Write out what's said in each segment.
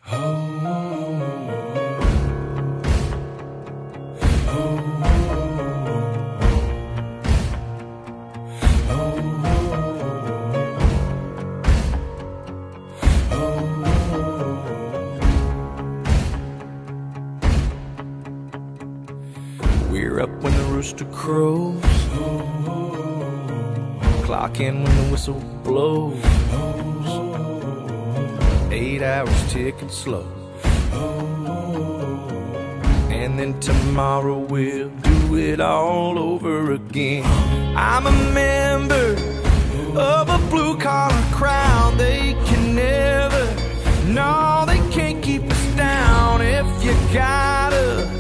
We're up when the rooster crows, clock in when the whistle blows, 8 hours ticking slow. And then tomorrow we'll do it all over again. I'm a member of a blue-collar crowd. They can never, no, they can't keep us down. If you gotta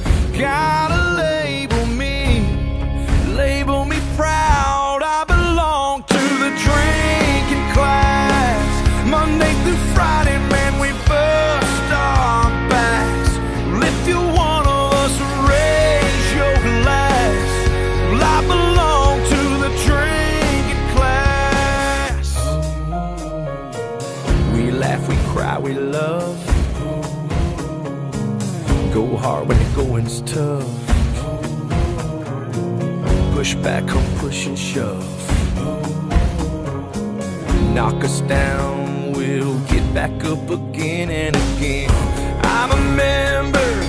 label me proud. I belong to the drinking class. Monday through Friday, man, we bust our backs. Well, if you're one of us, raise your glass. Well, I belong to the drinking class. We laugh, we cry, we love. Go hard when the going's tough. Push back, come push and shove. Knock us down, we'll get back up again and again. I'm a member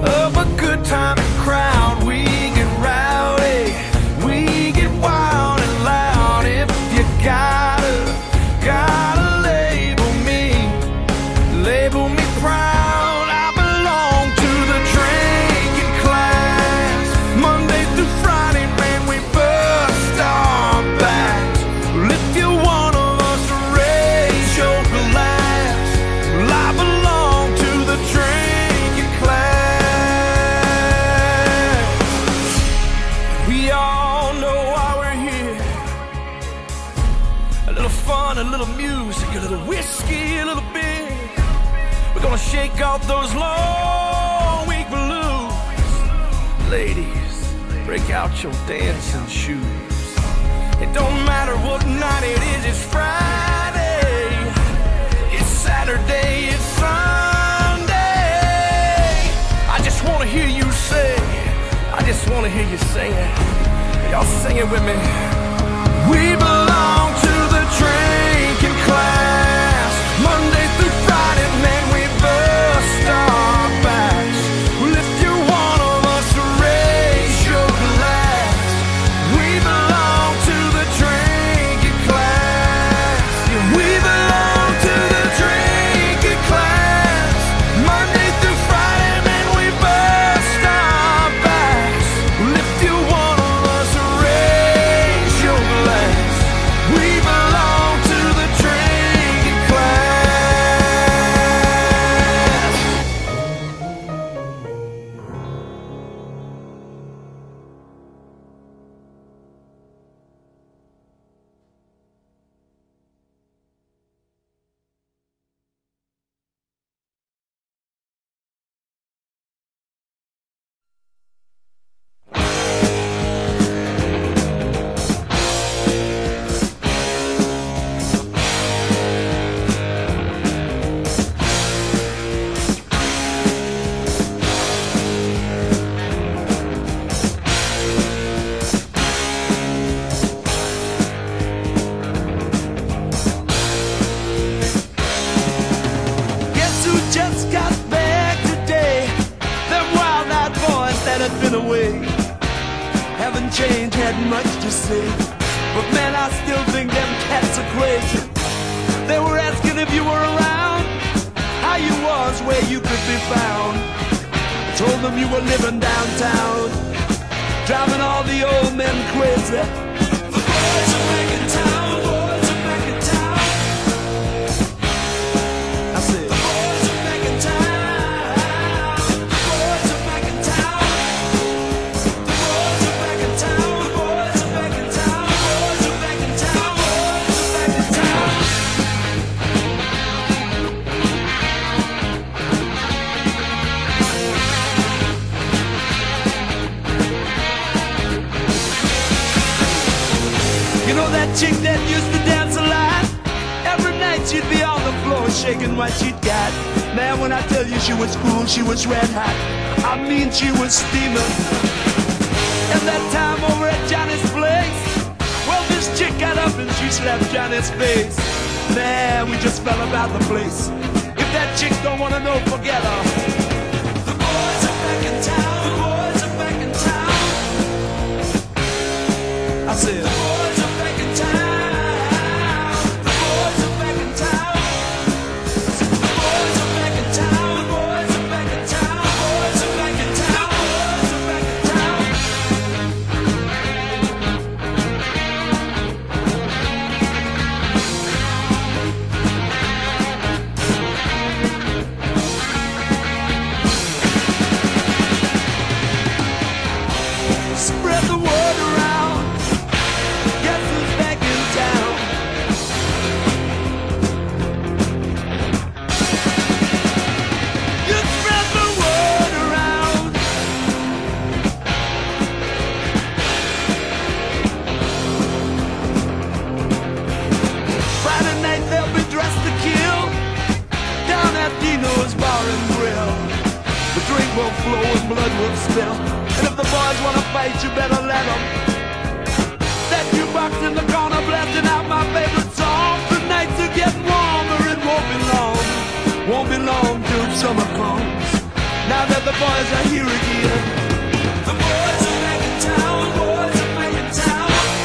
of a good time crowd. We get rowdy, we get wild and loud. If you gotta label me proud. I belong to the drinking class. Monday through Friday, man, we bust our backs. Well, if you're one of us, raise your glass. Well, I belong to the drinking class. We all know why we're here. A little fun, a little music, a little whiskey, a little beer. We're gonna shake off those long week blues. Ladies, break out your dancing shoes. It don't matter what night it is, it's Friday, it's Saturday, it's Sunday. I just wanna hear you say, I just wanna hear you sing it. Y'all sing it with me. We belong to the drinking class. Monday through Friday, man, we bust our backs. Well, if you're one of us, raise your glass. We belong to the drinking class. Yeah, we belong to the drinking class. Monday through Friday, man, we bust our backs. Well, if you're one of us, raise your glass. We belong to the drinking class. Guess who just got back today? Them wild-eyed boys that had been away haven't changed, had much to say. But man, I still think them cats are crazy. They were asking if you were around, how you was, where you could be found. I told them you were living downtown, driving all the old men crazy. The boys are back in town, boys are back in town. I said, the boys are back in town, the boys are back in town. The boys are back in town, the boys are back in town, the boys are back in town, boys are back in town. You know that chick that was shaking what she'd got. Man, when I tell you she was cool, she was red hot. I mean, she was steaming. And that time over at Johnny's place, well, this chick got up and she slapped Johnny's face. Man, we just fell about the place. If that chick don't wanna know, forget her. The boys are back in town. The boys are back in town. I said, the boys are back in town. The boys are back in town. The boys are back in town. The boys are back in town. The boys are back in town. The boys are back in town. Spread the word around. Guess who's back in town? You spread the word around. Friday night they'll be dressed to kill down at Dino's Bar and Grill. The drink will flow and blood will spill. And if the boys wanna fight, you better let them. That jukebox in the corner blasting out my favorite song. The nights are getting warmer, it won't be long till summer comes. Now that the boys are here again,